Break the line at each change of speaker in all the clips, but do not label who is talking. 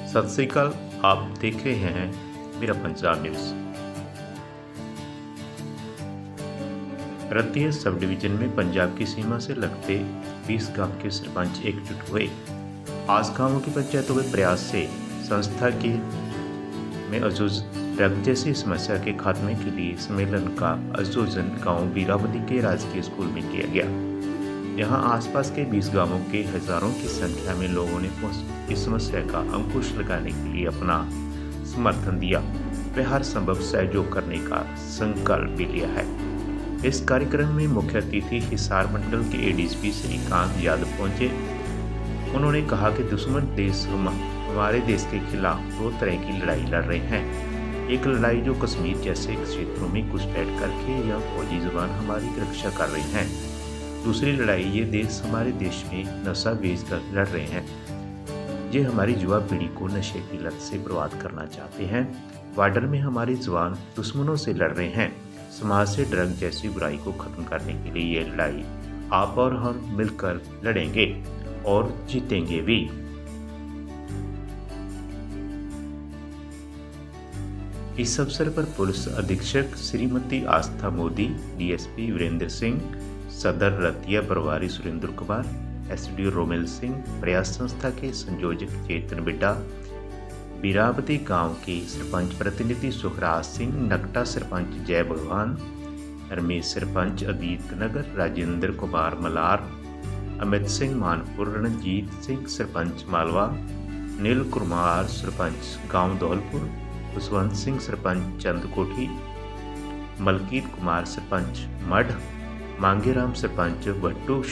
सत श्री अकाल। आप देख रहे हैं मेरा Punjab news. Ratia sub division में पंजाब की सीमा से लगते 20 गांव के सरपंच एकजुट हुए। आज गांवों की पंचायतों के प्रयास से संस्था के में आयोजित ड्रग जैसी समस्या के खात्मे के लिए सम्मेलन का आयोजन गांव बीरावदी के राजकीय स्कूल में किया गया। यहाँ आसपास के 20 गांवों के हजारों की संख्या में लोगों ने इस समस्या का अंकुश लगाने के लिए अपना समर्थन दिया व हर संभव सहयोग करने का संकल्प भी लिया है। इस कार्यक्रम में मुख्य अतिथि हिसार मंडल के एडीएसपी श्रीकांत यादव पहुंचे। उन्होंने कहा कि दुश्मन देश हमारे देश के खिलाफ दो तरह की लड़ाई लड़ रहे हैं। एक लड़ाई जो कश्मीर जैसे क्षेत्रों में घुसपैठ करके या फौजी जवान हमारी रक्षा कर रहे हैं। दूसरी लड़ाई ये देश हमारे देश में नशा बेचकर लड़ रहे हैं। ये हमारी युवा पीढ़ी को नशे की लत से बर्बाद करना चाहते हैं। बॉर्डर में हमारे जवान दुश्मनों से लड़ रहे हैं। समाज से ड्रग जैसी बुराई को खत्म करने के लिए ये लड़ाई आप और हम मिलकर लड़ेंगे और जीतेंगे भी। इस अवसर पर पुलिस अधीक्षक श्रीमती आस्था मोदी, डीएसपी वीरेंद्र सिंह, सदर रतिया प्रभारी सुरेंद्र कुमार, एसडीओ रोमेल सिंह, प्रयास संस्था के संयोजक चेतन बिड्डा, बीरावती गांव के सरपंच प्रतिनिधि सुखराज सिंह, नकटा सरपंच जय भगवान, रमेश सरपंच अदीत नगर, राजेंद्र कुमार मलार, अमित सिंह मानपुर, रणजीत सिंह सरपंच मालवा, नील कुमार सरपंच गांव धौलपुर, खुशवंत सिंह सरपंच चंदकोठी, मलकीत कुमार सरपंच मढ़, मांगेराम सरपंच भट्टू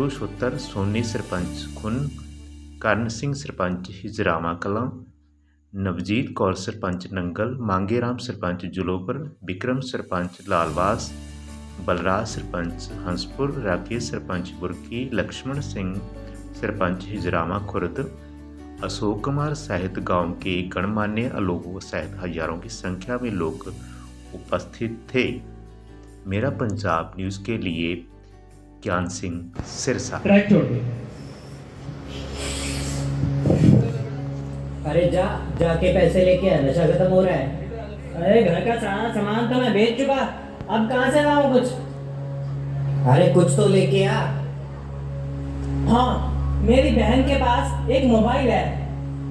शोतर, सोनी सरपंच खुन, करण सिंह सरपंच हिजरामा कलां, नवजीत कौर सरपंच नंगल, मांगेराम सरपंच जुलोपर, विक्रम सरपंच लालवास, बलराज सरपंच हंसपुर, राकेश सरपंच बुरकी, लक्ष्मण सिंह सरपंच हिजरामा खुर्द, अशोक कुमार सहित गांव के गणमान्य लोगों सहित हजारों की संख्या में लोग उपस्थित थे। मेरा पंजाब न्यूज़ के लिए ज्ञान सिंह सिरसा।
अरे जाके पैसे लेके आ, नशा खत्म हो रहा है।
अरे घर का सारा सामान तो मैं बेच चुका, अब कहाँ से लाऊं कुछ?
अरे कुछ तो लेके आ।
हाँ, मेरी बहन के पास एक मोबाइल है,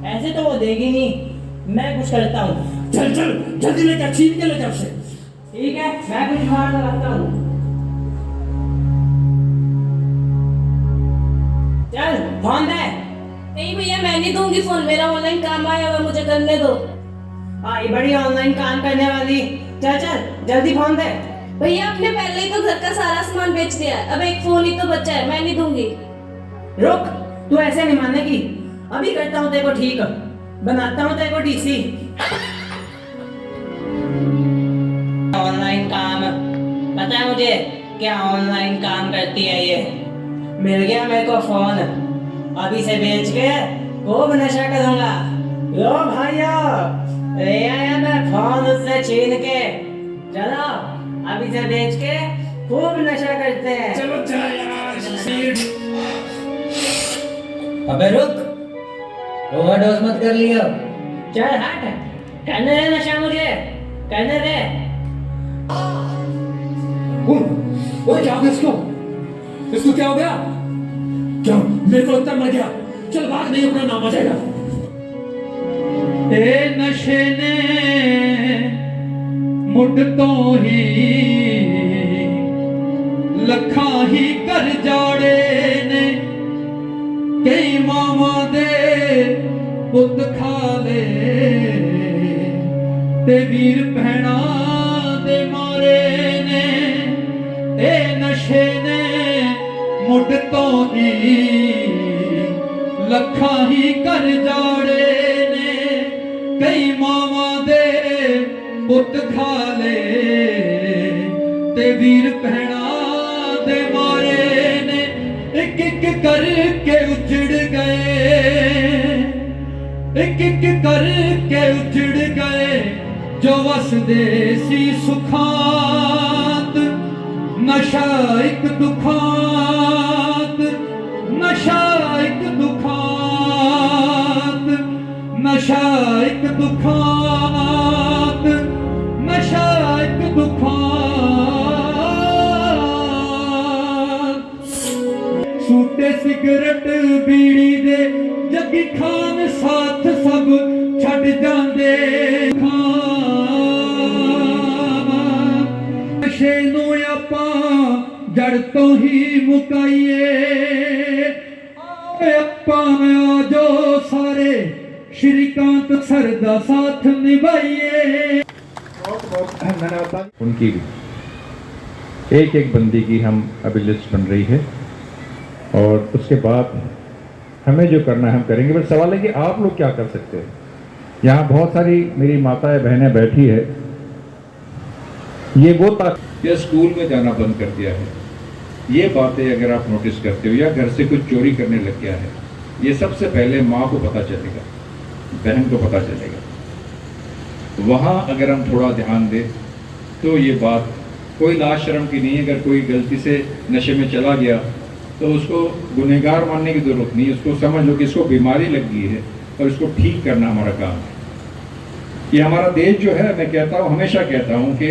ऐसे तो वो देगी नहीं, मैं कुछ करता हूँ।
चल जल्दी लेकर छीन के ले जा उसे।
ठीक है, मैं कुछ जुगाड़ लगाता हूँ। चल फोन दे।
नहीं भैया, मैं नहीं दूंगी फोन, मेरा ऑनलाइन काम आया हुआ, मुझे करने दो।
ये बड़ी ऑनलाइन काम करने वाली। चल जल्दी फोन दे।
भैया आपने पहले ही तो घर का सारा सामान बेच दिया है, अब एक फोन ही तो बचा है, मैं नहीं दूंगी।
रुक, तू ऐसे नहीं मानेगी। अभी करता हूँ तेरे को ठीक, बनाता हूँ तेरे को डीसी। ऑनलाइन काम पता है मुझे क्या ऑनलाइन काम करती है ये। मिल गया मेरे को फोन, अभी से बेच के खूब नशा करूंगा। लो भाइयों, ले आया मैं फोन उससे छीन के। चलो अभी से बेच के खूब नशा करते हैं।
चलो चला यार।
अबे रुक, ओवरडोज मत कर लियो।
चल हट, करने दे नशा, मुझे करने दे।
ओए क्या हो गया इसको क्या हो गया? क्या मेरे को लगता है मर गया। चल भाग, नहीं अपना नाम आ जाएगा।
ए नशे ने मुड तो ही लखा ही कर जाड़े ने, कई मामा दे पुत खा ले ते वीर भैणा दे मारे ने। ए नशे ने मुड तो ही लखा ही कर जाड़े ने, कई मामा दे पुत खा ले ते वीर भैणा दे मारे ने। एक एक करके उजड़ गए, एक एक करके उजड़ गए, जो वसदे सी सुखात। नशा एक दुखात, नशा एक दुखात। नशा एक दुखांत नशा एक दुखांत सूटे सिगरट बीड़ी दे जगी खान साथ सब छड़ जांदे नशे नू आपां जड़ तो ही मुकाइए भावें आ जाओ सारे श्रीकांत सर दा साथ निभाइए।
उनकी भी एक एक बंदी की हम अभी लिस्ट बन रही है और उसके बाद हमें जो करना है हम करेंगे। बस सवाल है कि आप लोग क्या कर सकते हैं। यहाँ बहुत सारी मेरी माताएं बहनें बैठी है, ये वो या स्कूल में जाना बंद कर दिया है, ये बातें अगर आप नोटिस करते हो या घर से कुछ चोरी करने लग गया है, ये सबसे पहले माँ को पता चलेगा, बहन को पता चलेगा। वहाँ अगर हम थोड़ा ध्यान दें तो ये बात कोई लाज शर्म की नहीं है। अगर कोई गलती से नशे में चला गया तो उसको गुनहगार मानने की ज़रूरत नहीं है, उसको समझ लो कि इसको बीमारी लग गई है और इसको ठीक करना हमारा काम है। ये हमारा देश जो है, मैं कहता हूँ, हमेशा कहता हूँ कि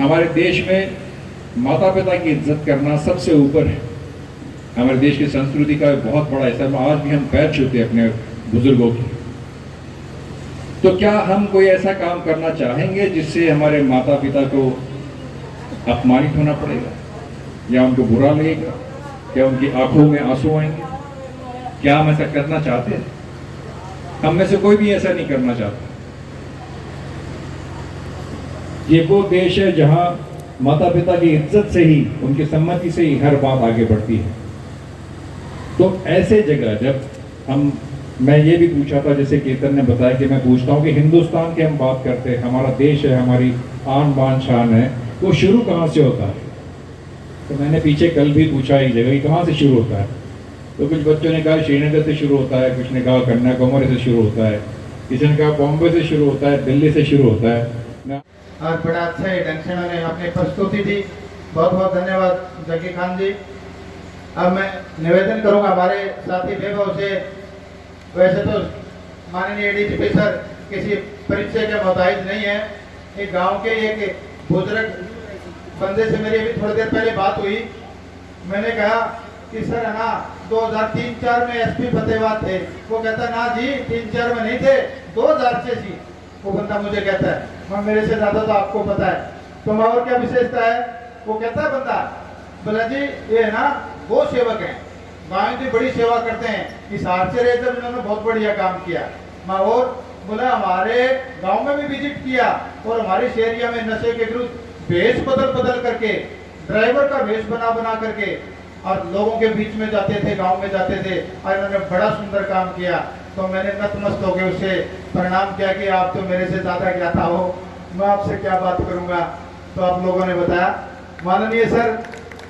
हमारे देश में माता पिता की इज्जत करना सबसे ऊपर है। हमारे देश की संस्कृति का बहुत बड़ा हिस्सा। आज भी हम पैर छूते हैं अपने बुजुर्गों की। तो क्या हम कोई ऐसा काम करना चाहेंगे जिससे हमारे माता पिता को अपमानित होना पड़ेगा या उनको बुरा लगेगा, क्या उनकी आंखों में आंसू आएंगे? क्या हम ऐसा करना चाहते हैं? हम में से कोई भी ऐसा नहीं करना चाहता। ये वो देश है जहां माता पिता की इज्जत से ही, उनकी सम्मति से ही हर बात आगे बढ़ती है। तो ऐसे जगह जब मैं ये भी पूछा था, जैसे कीर्तन ने बताया कि मैं पूछता हूँ कि हिंदुस्तान की हम बात करते हैं, हमारा देश है, हमारी आन बान शान है, वो शुरू कहाँ से होता है? तो मैंने पीछे कल भी पूछा एक जगह, कहाँ से शुरू होता है? तो कुछ बच्चों ने कहा श्रीनगर से शुरू होता है, कुछ ने कहा कन्याकुमारी से शुरू होता है, किसी ने कहा बॉम्बे से शुरू होता है, दिल्ली से शुरू होता है।
और बड़ा अच्छा ही ढंग से उन्होंने अपनी प्रस्तुति दी। बहुत बहुत धन्यवाद जकी खान जी। अब मैं निवेदन करूंगा हमारे साथी वैभव से। वैसे तो माननीय डीजीपी सर किसी परिचय के मोहताज नहीं है। एक गांव के एक बुजुर्ग बंदे से मेरी अभी थोड़ी देर पहले बात हुई। मैंने कहा कि सर है ना 2003-4 में एसपी फतेहाबाद थे। वो कहता ना जी 3-4 में नहीं थे, 2000 से जी। वो बंदा मुझे कहता है मैं मेरे से ज्यादा तो आपको पता है, तो मैं और क्या विशेषता है? वो कहता है बंदा, बोला जी ये है ना गो सेवक हैं, गायों की बड़ी सेवा करते हैं। इस हाथ से रहे जब इन्होंने बहुत बढ़िया काम किया। मैं और बोला हमारे गांव में भी विजिट किया और हमारे एरिया में नशे के विरुद्ध भेष बदल करके, ड्राइवर का भेष बना करके और लोगों के बीच में जाते थे, गांव में जाते थे और इन्होंने बड़ा सुंदर काम किया। तो मैंने नतमस्त होकर उससे प्रणाम किया कि आप तो मेरे से ज़्यादा ज्ञाता हो, मैं आपसे क्या बात करूंगा। तो आप लोगों ने बताया। माननीय सर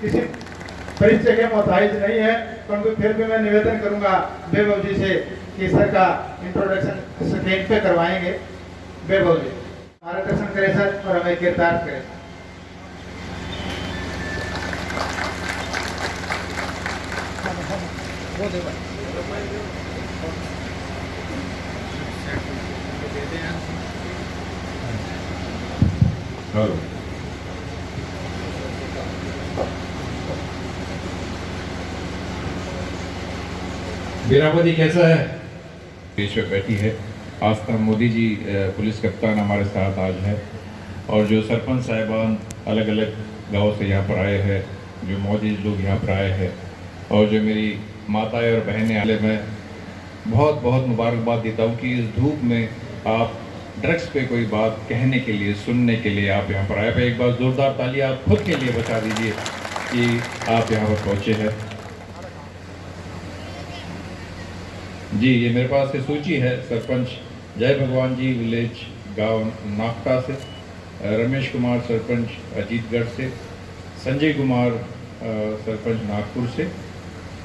किसी परिचय के मोहताज नहीं है, परंतु फिर भी मैं निवेदन करूंगा वैभव जी से कि सर का इंट्रोडक्शन स्क्रीन पे करवाएंगे। वैभव जी मार्गदर्शन करें सर और हमें कीर्तार्थ करें।
वीरावती कैसा है? बीच में बैठी है। आस्था मोदी जी पुलिस कप्तान हमारे साथ आज है, और जो सरपंच साहिबान अलग अलग गांव से यहाँ पर आए हैं, जो मौजूद लोग यहाँ पर आए हैं, और जो मेरी माताएं और बहनें आले, मैं बहुत बहुत मुबारकबाद देता हूँ कि इस धूप में आप ड्रग्स पे कोई बात कहने के लिए, सुनने के लिए आप यहाँ पर आए। एक बार ज़ोरदार ताली आप खुद के लिए बचा दीजिए कि आप यहाँ पर पहुँचे हैं। जी, ये मेरे पास एक सूची है। सरपंच जय भगवान जी विलेज गांव नागटा से, रमेश कुमार सरपंच अजीतगढ़ से, संजय कुमार सरपंच नागपुर से,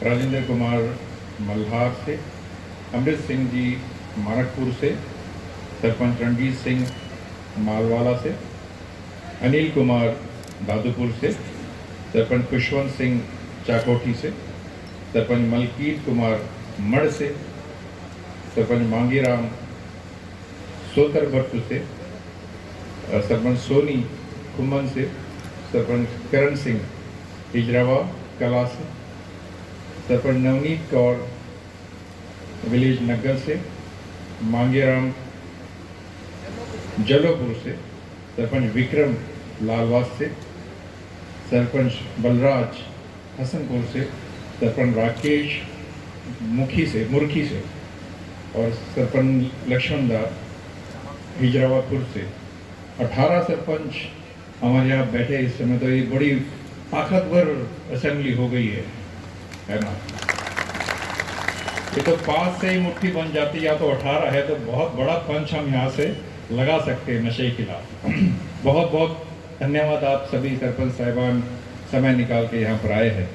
राजेंद्र कुमार मल्हार से, अमृत सिंह जी मानकपुर से, सरपंच रणजीत सिंह मालवाला से, अनिल कुमार दादूपुर से, सरपंच खुशवंत सिंह चाकोटी से, सरपंच मलकीत कुमार मड़ से, सरपंच मांगीराम सोतरबर्तु से, सरपंच सोनी कुम्मन से, सरपंच करण सिंह हिजरावा कला से, सरपंच नवनीत कौर विलेज नगर से, मांगेराम जलोपुर से, सरपंच विक्रम लालवास से, सरपंच बलराज हसनपुर से, सरपंच राकेश मुखी से और सरपंच लक्ष्मणदास हिजरावापुर से 18 सरपंच हमारे यहाँ बैठे इस समय। तो ये बड़ी ताकतवर असेंबली हो गई है ना। ये तो 5 से ही मुट्ठी बन जाती, या तो 18 है तो बहुत बड़ा पंच हम यहाँ से लगा सकते हैं नशे के खिलाफ। बहुत बहुत धन्यवाद आप सभी सरपंच साहिबान समय निकाल के यहाँ पर आए हैं।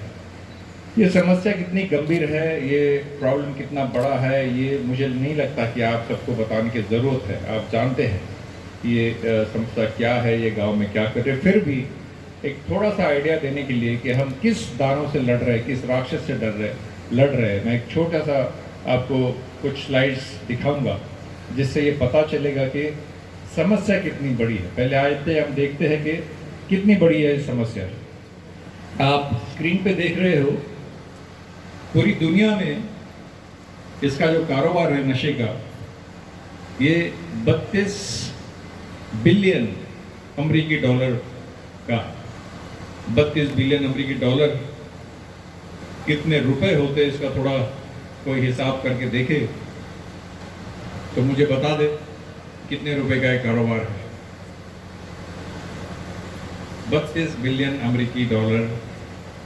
ये समस्या कितनी गंभीर है, ये प्रॉब्लम कितना बड़ा है, ये मुझे नहीं लगता कि आप सबको बताने की ज़रूरत है। आप जानते हैं ये समस्या क्या है, ये गांव में क्या कर रहे। फिर भी एक थोड़ा सा आइडिया देने के लिए कि हम किस दानों से लड़ रहे हैं, किस राक्षस से लड़ रहे हैं, मैं एक छोटा सा आपको कुछ स्लाइड्स दिखाऊंगा जिससे ये पता चलेगा कि समस्या कितनी बड़ी है। पहले आते हम देखते हैं कि कितनी बड़ी है समस्या। आप स्क्रीन पे देख रहे हो, पूरी दुनिया में इसका जो कारोबार है नशे का, ये 32 बिलियन अमेरिकी डॉलर का। 32 बिलियन अमेरिकी डॉलर कितने रुपए होते, इसका थोड़ा कोई हिसाब करके देखे तो मुझे बता दे कितने रुपए का एक कारोबार है। 32 बिलियन अमेरिकी डॉलर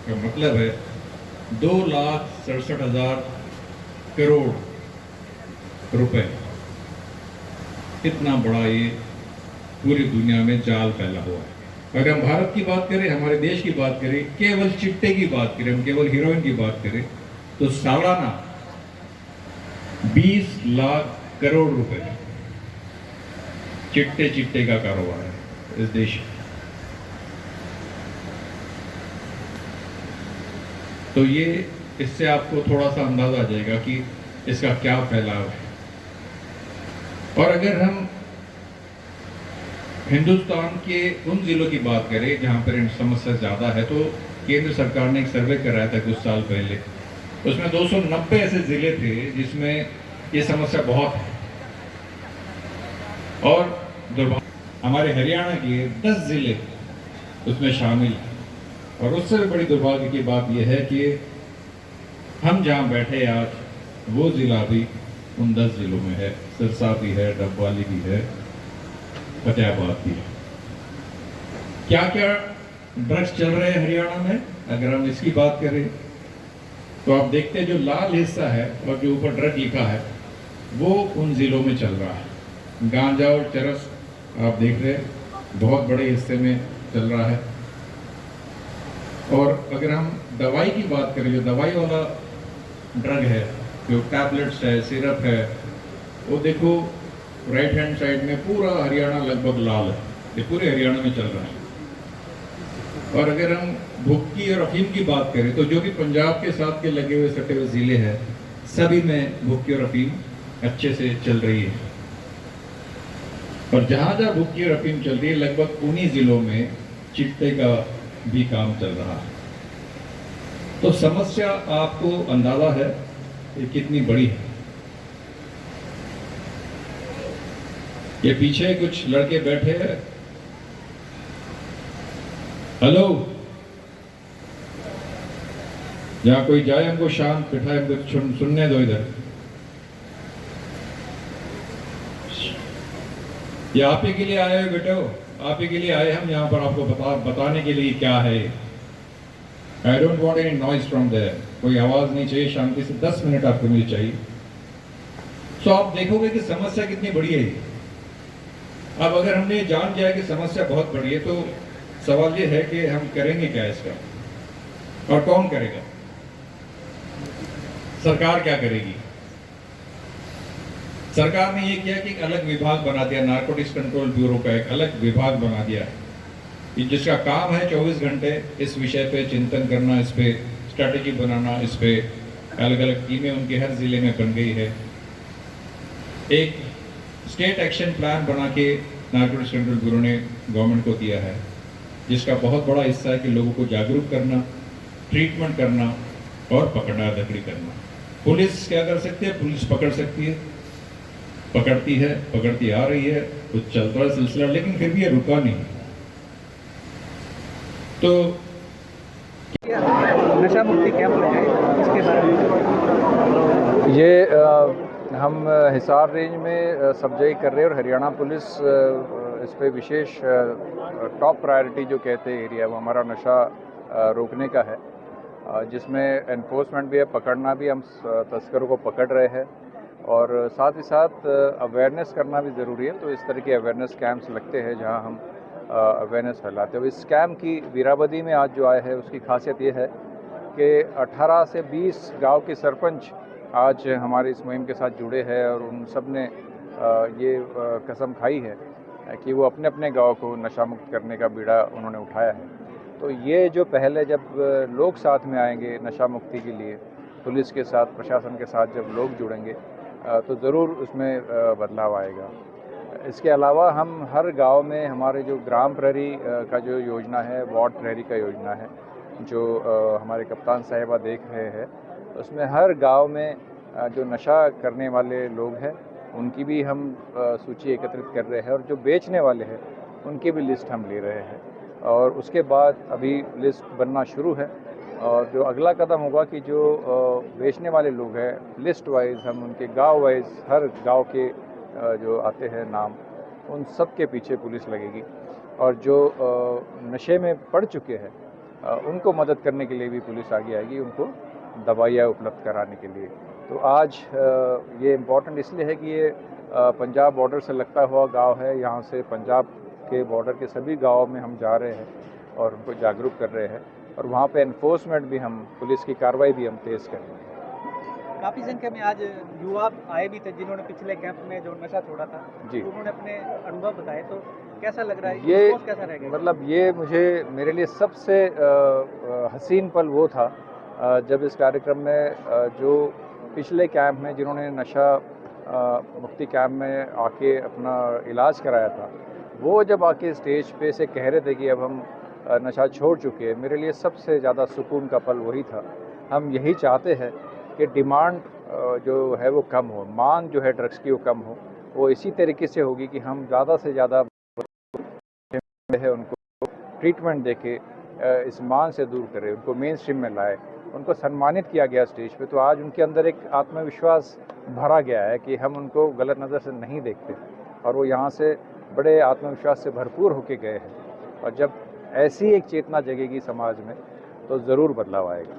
का मतलब है 2,67,000 करोड़ रुपए। इतना बड़ा ये पूरी दुनिया में जाल फैला हुआ है। अगर हम भारत की बात करें, हमारे देश की बात करें, केवल चिट्टे की बात करें, हम केवल हीरोइन की बात करें तो सालाना 20 लाख करोड़ रुपए चिट्टे का कारोबार है इस देश में। तो ये इससे आपको थोड़ा सा अंदाजा आ जाएगा कि इसका क्या फैलाव है। और अगर हम हिंदुस्तान के उन जिलों की बात करें जहां पर इन समस्या ज़्यादा है, तो केंद्र सरकार ने एक सर्वे कराया था कुछ साल पहले। उसमें 290 ऐसे ज़िले थे जिसमें ये समस्या बहुत है। और हमारे हरियाणा के 10 ज़िले उसमें शामिल हैं। और उससे भी बड़ी दुर्भाग्य की बात यह है कि हम जहां बैठे आज, वो ज़िला भी उन 10 ज़िलों में है। सिरसा भी है, डबवाली भी है, फतेहाबाद भी है। क्या क्या ड्रग्स चल रहे हैं हरियाणा में, अगर हम इसकी बात करें तो आप देखते हैं जो लाल हिस्सा है और जो ऊपर ड्रग लिखा है वो उन ज़िलों में चल रहा है। गांजा और चरस आप देख रहे हैं बहुत बड़े हिस्से में चल रहा है। और अगर हम दवाई की बात करें, जो दवाई वाला ड्रग है, जो टैबलेट्स है, सिरप है, वो देखो राइट हैंड साइड में पूरा हरियाणा लगभग लाल है। ये पूरे हरियाणा में चल रहा है। और अगर हम भुक्की और अफीम की बात करें तो जो भी पंजाब के साथ के लगे हुए सटे हुए ज़िले हैं, सभी में भुक्की और अफीम अच्छे से चल रही है। और जहाँ जहाँ भुक्की और अफीम चल रही है, लगभग उन्हीं ज़िलों में चिट्टे का भी काम चल रहा है। तो समस्या आपको अंदाजा है ये कितनी बड़ी है। ये पीछे कुछ लड़के बैठे हैं। हेलो, जहां कोई जाए हमको शांत बिठाए, हमको सुनने दो। इधर ये आप ही के लिए आए हो बेटो, आप ही के लिए आए हम यहाँ पर आपको बताने के लिए क्या है। I don't want any noise from there. कोई आवाज नहीं चाहिए, शांति से 10 मिनट आपको मुझे चाहिए। तो आप देखोगे कि समस्या कितनी बड़ी है। अब अगर हमने जान लिया कि समस्या बहुत बड़ी है, तो सवाल ये है कि हम करेंगे क्या इसका, और कौन करेगा। सरकार क्या करेगी। सरकार ने ये किया कि एक अलग विभाग बना दिया, नारकोटिक्स कंट्रोल ब्यूरो का एक अलग विभाग बना दिया है, जिसका काम है 24 घंटे इस विषय पे चिंतन करना, इस पे स्ट्रैटेजी बनाना। इस पे अलग अलग टीमें उनके हर जिले में बन गई है। एक स्टेट एक्शन प्लान बना के नारकोटिक्स कंट्रोल ब्यूरो ने गवर्नमेंट को दिया है, जिसका बहुत बड़ा हिस्सा है कि लोगों को जागरूक करना, ट्रीटमेंट करना और पकड़ना धकड़ी करना। पुलिस क्या कर सकती है? पुलिस पकड़ सकती है, पकड़ती है, पकड़ती आ रही है, कुछ चलता है सिलसिला, लेकिन फिर भी ये रुका नहीं। तो
नशा मुक्ति कैंप लगाए, इसके बारे में
ये हम हिसार रेंज में सब्जई कर रहे हैं और हरियाणा पुलिस इस पे विशेष टॉप प्रायोरिटी जो कहते हैं एरिया, वो हमारा नशा रोकने का है, जिसमें एनफोर्समेंट भी है, पकड़ना भी, हम तस्करों को पकड़ रहे हैं और साथ ही साथ अवेयरनेस करना भी ज़रूरी है। तो इस तरह के अवेयरनेस कैंप्स लगते हैं जहां हम अवेयरनेस फैलाते हैं। इस कैंप की वीराबदी में आज जो आए हैं उसकी खासियत ये है कि 18 से 20 गांव के सरपंच आज हमारे इस मुहिम के साथ जुड़े हैं और उन सब ने ये कसम खाई है कि वो अपने अपने गांव को नशा मुक्त करने का बीड़ा उन्होंने उठाया है। तो ये जो पहले जब लोग साथ में आएंगे नशा मुक्ति के लिए, पुलिस के साथ, प्रशासन के साथ जब लोग जुड़ेंगे तो ज़रूर उसमें बदलाव आएगा। इसके अलावा हम हर गांव में हमारे जो ग्राम प्रहरी का जो योजना है, वार्ड प्रहरी का योजना है, जो हमारे कप्तान साहिबा देख रहे हैं, उसमें हर गांव में जो नशा करने वाले लोग हैं उनकी भी हम सूची एकत्रित कर रहे हैं और जो बेचने वाले हैं उनकी भी लिस्ट हम ले रहे हैं और उसके बाद अभी लिस्ट बनना शुरू है और जो अगला कदम होगा कि जो बेचने वाले लोग हैं लिस्ट वाइज हम उनके गांव वाइज, हर गांव के जो आते हैं नाम, उन सब के पीछे पुलिस लगेगी और जो नशे में पड़ चुके हैं उनको मदद करने के लिए भी पुलिस आगे आएगी, उनको दवाइयाँ उपलब्ध कराने के लिए। तो आज ये इम्पॉर्टेंट इसलिए है कि ये पंजाब बॉर्डर से लगता हुआ गांव है, यहाँ से पंजाब के बॉर्डर के सभी गाँव में हम जा रहे हैं और उनको जागरूक कर रहे हैं और वहाँ पे एनफोर्समेंट भी हम, पुलिस की कार्रवाई भी हम तेज़ कर रहे हैं।
काफ़ी संख्या में आज युवा आए भी थे जिन्होंने पिछले कैंप में जो नशा छोड़ा था
जी,
तो उन्होंने अपने अनुभव बताए, तो कैसा लग रहा है,
ये
रिस्पॉन्स कैसा रहेगा?
मतलब ये मेरे लिए सबसे हसीन पल वो था जब इस कार्यक्रम में जो पिछले कैंप में जिन्होंने नशा मुक्ति कैंप में आके अपना इलाज कराया था, वो जब आके स्टेज पे से कह रहे थे कि अब हम नशा छोड़ चुके हैं, मेरे लिए सबसे ज़्यादा सुकून का पल वही था। हम यही चाहते हैं कि डिमांड जो है वो कम हो, मांग जो है ड्रग्स की वो कम हो, वो इसी तरीके से होगी कि हम ज़्यादा से ज़्यादा है उनको ट्रीटमेंट देके इस मांग से दूर करें, उनको मेन स्ट्रीम में लाए। उनको सम्मानित किया गया स्टेज पे, तो आज उनके अंदर एक आत्मविश्वास भरा गया है कि हम उनको गलत नज़र से नहीं देखते और वो यहाँ से बड़े आत्मविश्वास से भरपूर होके गए हैं और जब ऐसी एक चेतना जगेगी समाज में तो ज़रूर बदलाव आएगा।